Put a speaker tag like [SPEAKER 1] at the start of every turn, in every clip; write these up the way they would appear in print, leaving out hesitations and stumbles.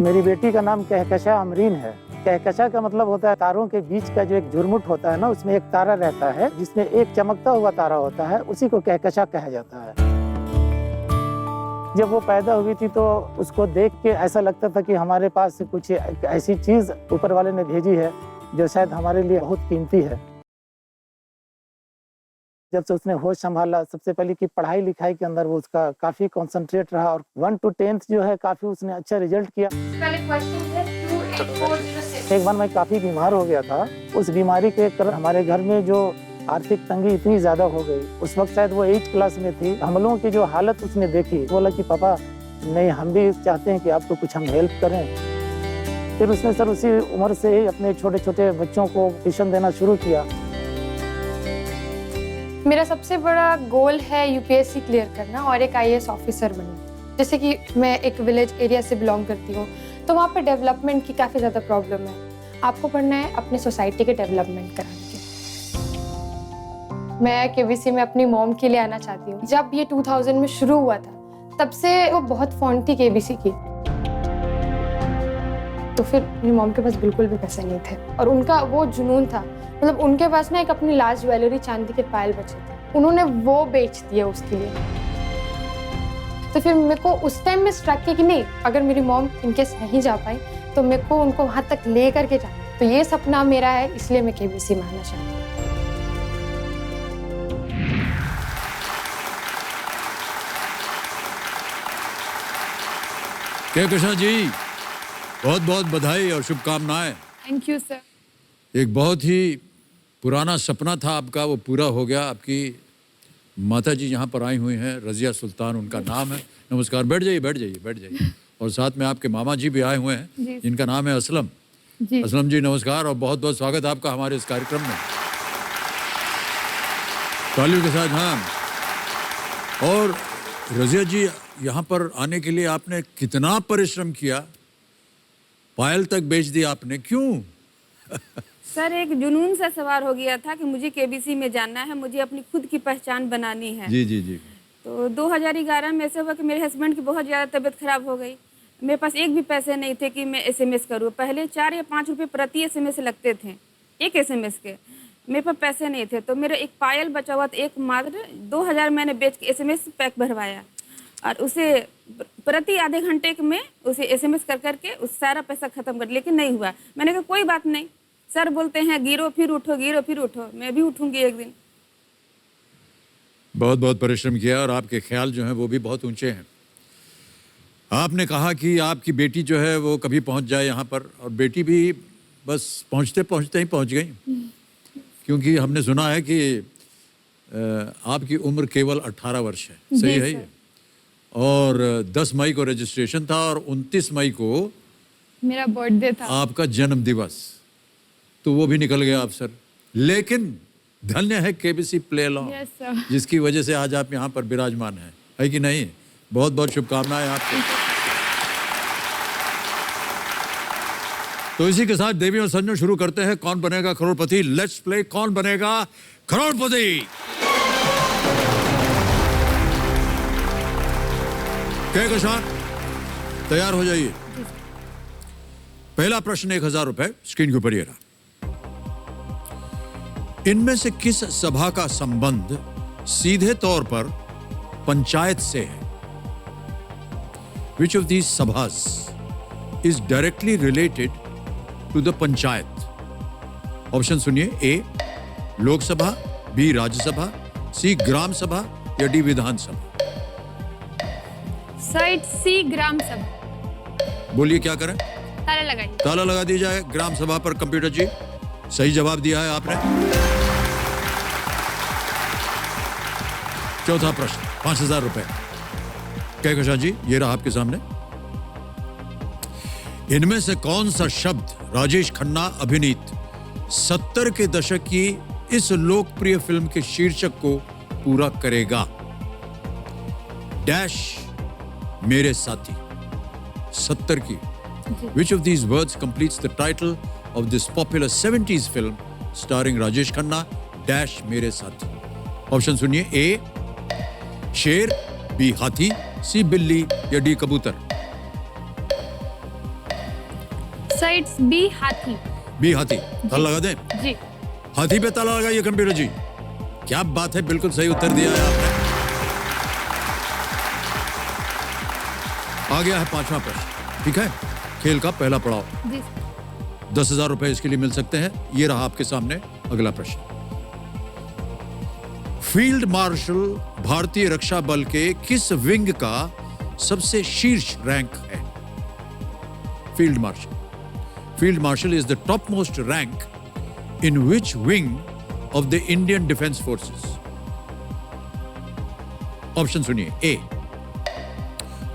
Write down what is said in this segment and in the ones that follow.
[SPEAKER 1] मेरी बेटी का नाम कहकशा अमरीन है। कहकशा का मतलब होता है तारों के बीच का जो एक झुरमुट होता है ना, उसमें एक तारा रहता है जिसमें एक चमकता हुआ तारा होता है, उसी को कहकशा कहा जाता है। जब वो पैदा हुई थी तो उसको देख के ऐसा लगता था कि हमारे पास कुछ ऐसी चीज ऊपर वाले ने भेजी है जो शायद हमारे लिए बहुत कीमती है। जब से उसने होश संभाला, सबसे पहले कि पढ़ाई लिखाई के अंदर वो उसका काफी कंसंट्रेट रहा और 1 to 10th जो है काफी उसने अच्छा रिजल्ट किया। एक बार मैं काफी बीमार हो गया था। उस बीमारी के कारण हमारे घर में जो आर्थिक तंगी इतनी ज्यादा हो गई, उस वक्त शायद वो 8th क्लास में थी। हम लोगों की जो हालत उसने देखी, बोला कि पापा नहीं, हम भी चाहते हैं कि आपको कुछ हम हेल्प करें। फिर उसने सर उसी उम्र से ही अपने छोटे छोटे बच्चों को ट्यूशन देना शुरू किया।
[SPEAKER 2] मेरा सबसे बड़ा गोल है यूपीएससी क्लियर करना और एक आईएएस ऑफिसर बनना। जैसे कि मैं एक विलेज एरिया से बिलोंग करती हूँ, तो वहाँ पे डेवलपमेंट की काफ़ी ज़्यादा प्रॉब्लम है। आपको पढ़ना है अपने सोसाइटी के डेवलपमेंट कराने के। मैं केबीसी में अपनी मॉम के लिए आना चाहती हूँ। जब ये 2000 में शुरू हुआ था, तब से वो बहुत फॉन्ड थी केबीसी की। तो फिर मेरी मॉम के पास बिल्कुल भी पैसे नहीं थे और उनका वो जुनून था। मतलब उनके पास ना एक अपनी लास्ट ज्वेलरी चांदी के पायल बचे थे, उन्होंने वो बेच दिया उसके लिए। तो फिर मेरे को उस टाइम में स्ट्रक किया कि नहीं, अगर मेरी मॉम इनकेस नहीं जा पाई तो मेरे को उनको वहां तक ले करके जाना। तो ये सपना मेरा है, इसलिए मैं केबीसी में आना चाहती हूँ।
[SPEAKER 3] कहकशा जी, बहुत बहुत बधाई और शुभकामनाएं।
[SPEAKER 2] Thank you sir.
[SPEAKER 3] एक बहुत ही पुराना सपना था आपका, वो पूरा हो गया। आपकी माता जी यहाँ पर आई हुई हैं, रजिया सुल्तान उनका नाम है। नमस्कार, बैठ जाइए बैठ जाइए बैठ जाइए। और साथ में आपके मामा जी भी आए हुए हैं जिनका नाम है असलम जी। असलम जी नमस्कार और बहुत बहुत स्वागत है आपका हमारे इस कार्यक्रम में। तालियों के साथ। हाँ, और रजिया जी, यहाँ पर आने के लिए आपने कितना परिश्रम किया, पायल तक बेच दिया आपने, क्यों?
[SPEAKER 4] सर, एक जुनून सा सवार हो गया था कि मुझे केबीसी में जाना है, मुझे अपनी खुद की पहचान बनानी है।
[SPEAKER 3] जी जी जी।
[SPEAKER 4] तो 2011 में ऐसा हुआ कि मेरे हस्बैंड की बहुत ज़्यादा तबीयत खराब हो गई। मेरे पास एक भी पैसे नहीं थे कि मैं एसएमएस करूँ। पहले 4 या 5 रुपये प्रति एसएमएस लगते थे, एक एसएमएस के। मेरे पास पैसे नहीं थे, तो मेरा एक पायल बचा हुआ था, एक मात्र 2000 मैंने बेच के एसएमएस पैक भरवाया और उसे प्रति आधे घंटे में उसे एसएमएस कर करके उस सारा पैसा खत्म कर। लेकिन नहीं हुआ। मैंने कहा कोई बात नहीं, सर बोलते हैं गिरो फिर उठो, गिरो फिर उठो, मैं भी उठूंगी एक दिन।
[SPEAKER 3] बहुत बहुत परिश्रम किया और आपके ख्याल जो हैं वो भी बहुत ऊंचे हैं। आपने कहा कि आपकी बेटी जो है वो कभी पहुंच जाए यहाँ पर, और बेटी भी बस पहुंचते पहुंचते ही पहुंच गई। क्योंकि हमने सुना है कि आपकी उम्र केवल 18 वर्ष है, सही है ये? और 10 मई को रजिस्ट्रेशन था और 29 मई को
[SPEAKER 2] मेरा बर्थडे था,
[SPEAKER 3] आपका जन्म दिवस। तो वो भी निकल गया अवसर। लेकिन धन्य है केबीसी प्ले लॉ, जिसकी वजह से आज आप यहाँ पर विराजमान है कि नहीं? बहुत बहुत शुभकामनाएं आपको। तो इसी के साथ देवी और संजू शुरू करते हैं कौन बनेगा करोड़पति। लेट्स प्ले कौन बनेगा करोड़पति। कहकशा, तैयार हो जाइए। पहला प्रश्न 1000 रुपए स्क्रीन के ऊपर ये रहा। इनमें से किस सभा का संबंध सीधे तौर पर पंचायत से है? Which of these sabhas is directly related to the panchayat? Option सुनिए। ए लोकसभा, बी राज्यसभा, सी ग्राम सभा या डी विधानसभा।
[SPEAKER 2] साइड सी ग्राम सभा।
[SPEAKER 3] बोलिए क्या करें?
[SPEAKER 2] ताला लगाइए।
[SPEAKER 3] ताला लगा दिया जाए ग्राम सभा पर। कंप्यूटर जी, सही जवाब दिया है आपने। चौथा प्रश्न 5000 रुपए। कहकशा जी, ये रहा आपके सामने। इनमें से कौन सा शब्द राजेश खन्ना अभिनीत 70 के दशक की इस लोकप्रिय फिल्म के शीर्षक को पूरा करेगा? डैश मेरे साथी, 70 की। Which of these words completes the title of this popular 70s film starring Rajesh Khanna? Dash मेरे साथी। ऑप्शन सुनिए। ए शेर, बी हाथी, सी बिल्ली या डी कबूतर।
[SPEAKER 5] सर इट्स बी हाथी।
[SPEAKER 3] बी हाथी, ताला लगा दें?
[SPEAKER 5] जी।
[SPEAKER 3] हाथी पे ताला लगाइए कंप्यूटर जी। क्या बात है, बिल्कुल सही उत्तर दिया है आपने। आ गया है 5वां प्रश्न, ठीक है? खेल का पहला पड़ाव।
[SPEAKER 5] जी।
[SPEAKER 3] 10,000 रुपए इसके लिए मिल सकते हैं। ये रहा आपके सामने अगला प्रश्न। फील्ड मार्शल भारतीय रक्षा बल के किस विंग का सबसे शीर्ष रैंक है? Field marshal. Field marshal is the top most rank in which wing of the Indian defence forces? Option सुनिए। A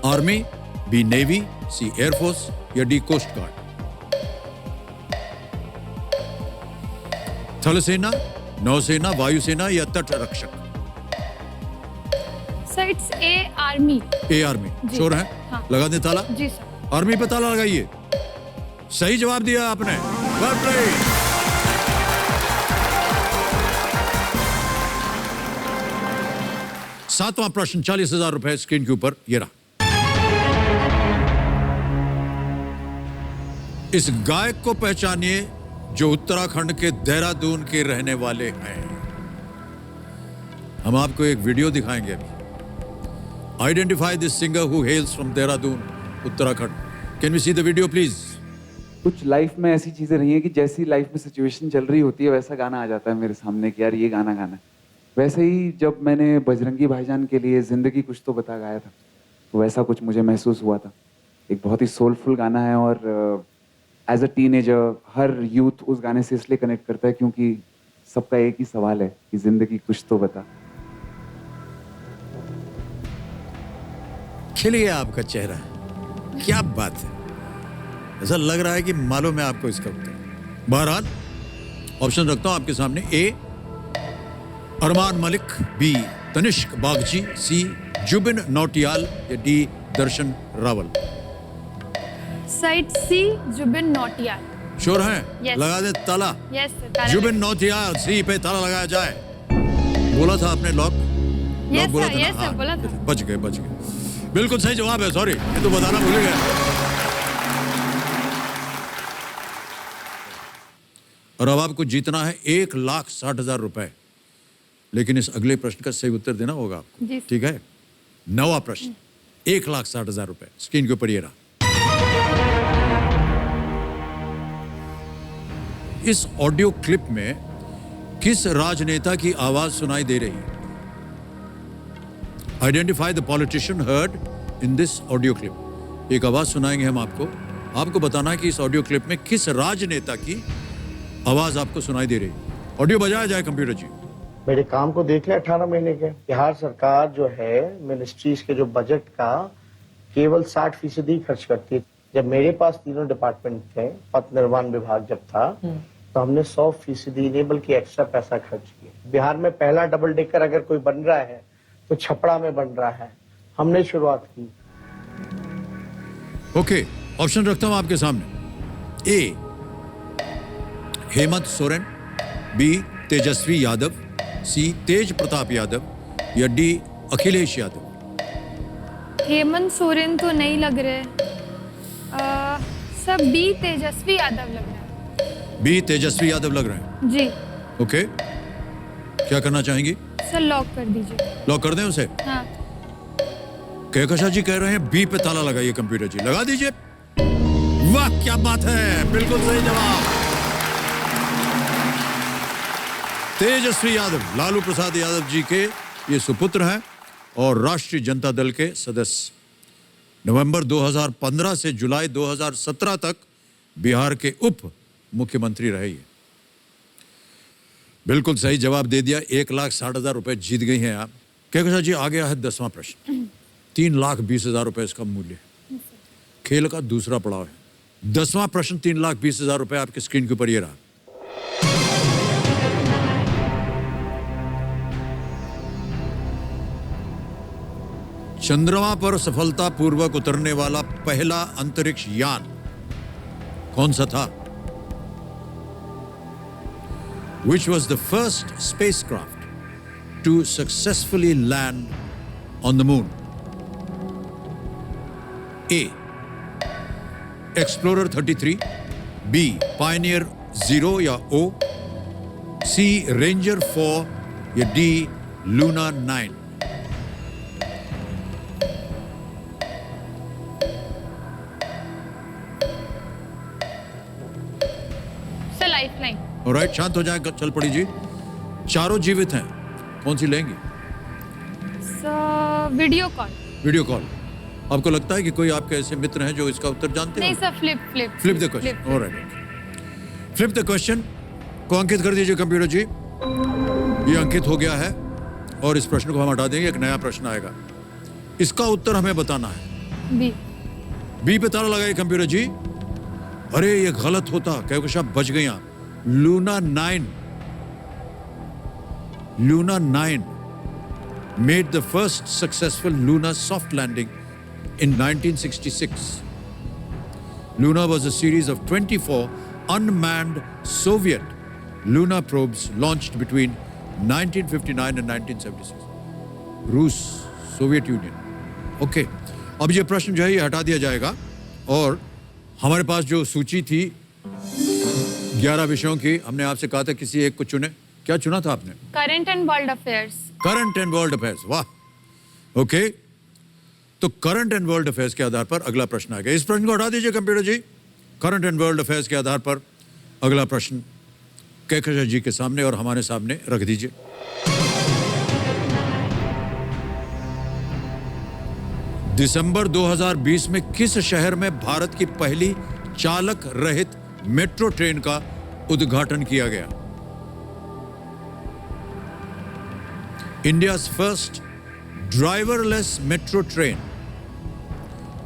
[SPEAKER 3] army, B navy, C air force या डी कोस्ट गार्ड? थल सेना, नौसेना, वायुसेना या तट रक्षक?
[SPEAKER 5] Sir it's A army.
[SPEAKER 3] A army.
[SPEAKER 5] जी।
[SPEAKER 3] श्योर है?
[SPEAKER 5] हाँ।
[SPEAKER 3] लगा दें ताला?
[SPEAKER 5] जी सर।
[SPEAKER 3] आर्मी पे ताला लगाइए। सही जवाब दिया आपने। Well played. सातवां प्रश्न, 40,000 रुपए स्क्रीन के ऊपर ये रहा। इस गायक को पहचानिए जो उत्तराखंड के देहरादून के रहने वाले हैं। हम आपको एक वीडियो दिखाएंगे अभी। Identify this singer who hails from Dehradun, Uttarakhand. Can we see the video please?
[SPEAKER 6] कुछ लाइफ में ऐसी चीजें रही हैं कि जैसी लाइफ में सिचुएशन चल रही होती है वैसा गाना आ जाता है मेरे सामने कि यार ये गाना गाना है। वैसे ही जब मैंने बजरंगी भाईजान के लिए जिंदगी कुछ तो बता गाया था तो वैसा कुछ मुझे महसूस हुआ था। एक बहुत ही सोलफुल गाना है और एज अ टीनेजर हर यूथ उस गाने से इसलिए कनेक्ट करता है क्योंकि सबका एक ही सवाल है कि जिंदगी कुछ तो बता।
[SPEAKER 3] खिल गया आपका चेहरा, क्या बात है। ऐसा लग रहा है कि मालूम है आपको इसका उत्तर। बहरहाल ऑप्शन रखता हूं आपके सामने। A Armaan Malik, B Tanishk Bagchi, C Jubin Nautiyal या D Darshan Raval?
[SPEAKER 5] Sir it's C Jubin Nautiyal.
[SPEAKER 3] Sure है?
[SPEAKER 5] Yes.
[SPEAKER 3] लगा दे ताला?
[SPEAKER 5] Yes sir.
[SPEAKER 3] Jubin Nautiyal, C पे ताला लगाया जाए। बोला था आपने लॉक?
[SPEAKER 5] Yes,
[SPEAKER 3] बोला
[SPEAKER 5] sir,
[SPEAKER 3] था ना?
[SPEAKER 5] yes, sir,
[SPEAKER 3] हाँ,
[SPEAKER 5] बोला था।
[SPEAKER 3] बच गए। बिल्कुल सही जवाब है। सॉरी, ये तो बताना भूल गया। और अब आपको जीतना है 1,60,000 रुपए। लेकिन इस अगले प्रश्न का सही उत्तर देना होगा आपको।
[SPEAKER 5] जी।
[SPEAKER 3] ठीक है? 9वां प्रश्न, 1,60,000 रुपए स्क्रीन के ऊपर ये रहा। इस ऑडियो क्लिप में किस राजनेता की आवाज सुनाई दे रही है? Identify the politician heard in this audio clip. एक आवाज सुनाएंगे हम आपको बताना है कि इस ऑडियो क्लिप में किस राजनेता की आवाज आपको सुनाई दे रही है। ऑडियो बजाया जाए कंप्यूटर जी।
[SPEAKER 7] मेरे काम को देख ले 18 महीने के। बिहार सरकार जो है मिनिस्ट्रीज के जो बजट का केवल 60% खर्च करती है। जब मेरे पास तीनों डिपार्टमेंट थे, पथ निर्माण विभाग जब था, तो हमने 100% नहीं बल्कि एक्स्ट्रा पैसा खर्च किया। बिहार में पहला डबल डेकर अगर कोई बन रहा है तो छपड़ा में बन रहा है। हमने शुरुआत की।
[SPEAKER 3] ओके, ऑप्शन रखता हूं आपके सामने। ए हेमंत सोरेन, बी तेजस्वी यादव, सी तेज प्रताप यादव या डी अखिलेश यादव?
[SPEAKER 5] हेमंत सोरेन तो नहीं लग रहे। सब बी तेजस्वी यादव लग रहा है।
[SPEAKER 3] बी तेजस्वी यादव लग रहे हैं।
[SPEAKER 5] जी।
[SPEAKER 3] ओके, क्या करना चाहेंगी?
[SPEAKER 5] सर लॉक कर दीजिए।
[SPEAKER 3] लॉक कर दें उसे?
[SPEAKER 5] हाँ।
[SPEAKER 3] कहकशा जी कह रहे हैं बी पे ताला लगाइए कंप्यूटर जी। लगा दीजिए। वाह क्या बात है, बिल्कुल सही जवाब। तेजस्वी यादव लालू प्रसाद यादव जी के ये सुपुत्र हैं और राष्ट्रीय जनता दल के सदस्य। नवंबर 2015 से जुलाई 2017 तक बिहार के उप मुख्यमंत्री रहे। बिल्कुल सही जवाब दे दिया। 1,60,000 रुपए जीत गई हैं आप। कहकशा जी आ गया है 10वां प्रश्न। 3,20,000 रुपए इसका मूल्य है। खेल का दूसरा पड़ाव है। 10वां प्रश्न, 3,20,000 रुपए आपके स्क्रीन के ऊपर ये रहा। चंद्रमा पर सफलतापूर्वक उतरने वाला पहला अंतरिक्ष यान कौन सा था? Which was the first spacecraft to successfully land on the moon? A. Explorer 33, B pioneer 0 या O, सी रेंजर 4 या D Luna 9?
[SPEAKER 5] Sir lifeline.
[SPEAKER 3] Alright, शांत हो जाए, चल पड़ी जी। चारों जीवित हैं, कौन सी लेंगी?
[SPEAKER 5] Sir video call.
[SPEAKER 3] Video call. आपको लगता है कि कोई आपके ऐसे मित्र हैं जो इसका उत्तर जानते हैं?
[SPEAKER 5] नहीं sir, flip
[SPEAKER 3] flip the question. Alright, flip the question को अंकित कर दीजिए कंप्यूटर जी। ये अंकित हो गया है और इस प्रश्न को हम हटा देंगे, एक नया प्रश्न आएगा। इसका उत्तर हमें बताना है।
[SPEAKER 5] बी।
[SPEAKER 3] बी पे ताला लगाइए कंप्यूटर जी। अरे ये गलत होता, कहकशा बच गई आप। Luna 9 made the first successful lunar soft landing in 1966. Luna was a series of 24 unmanned Soviet lunar probes launched between 1959 and 1976. रूस, सोवियत यूनियन। ओके, अब ये प्रश्न जो है ये हटा दिया जाएगा और हमारे पास जो सूची थी 11 विषयों की, हमने आपसे कहा था किसी एक को चुने। क्या चुना था आपने?
[SPEAKER 5] Current and world affairs.
[SPEAKER 3] Current and world affairs, वाह। ओके, तो करंट एंड वर्ल्ड अफेयर्स के आधार पर अगला प्रश्न आएगा। इस प्रश्न को हटा दीजिए computer ji. Current and world affairs के आधार पर अगला प्रश्न कहकशा जी के सामने और हमारे सामने रख दीजिए। दिसंबर 2020 में किस शहर में भारत की पहली चालक रहित मेट्रो ट्रेन का उद्घाटन किया गया? India's first driverless metro train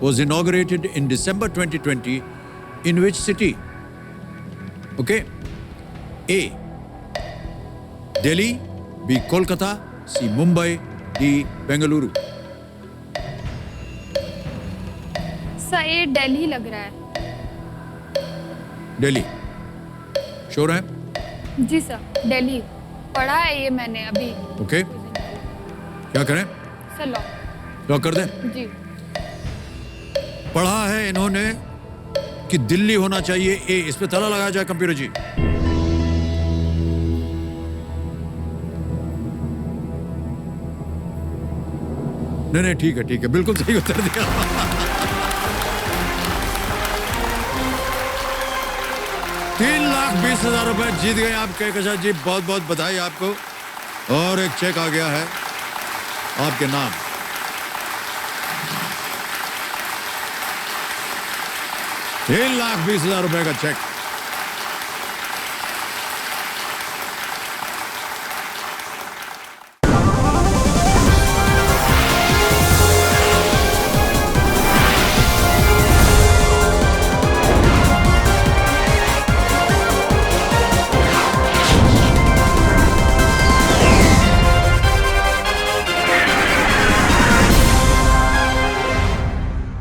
[SPEAKER 3] was inaugurated in December 2020 in which city? Okay. A. Delhi, B. Kolkata, C. Mumbai, D. Bengaluru.
[SPEAKER 5] Sir ये दिल्ली लग रहा है।
[SPEAKER 3] दिल्ली श्योर है?
[SPEAKER 5] जी सर, दिल्ली पढ़ा है ये मैंने अभी।
[SPEAKER 3] ओके, क्या करें?
[SPEAKER 5] Sir lock.
[SPEAKER 3] लॉक कर दें?
[SPEAKER 5] जी।
[SPEAKER 3] पढ़ा है इन्होंने कि दिल्ली होना चाहिए ए। इस पे ताला लगाया जाए कंप्यूटर जी। नहीं, ठीक है, बिल्कुल सही उत्तर दिया। ₹3,20,000 जीत गए आप कहकशा जी, बहुत बहुत बधाई आपको। और एक चेक आ गया है आपके नाम। ₹3,20,000 का चेक।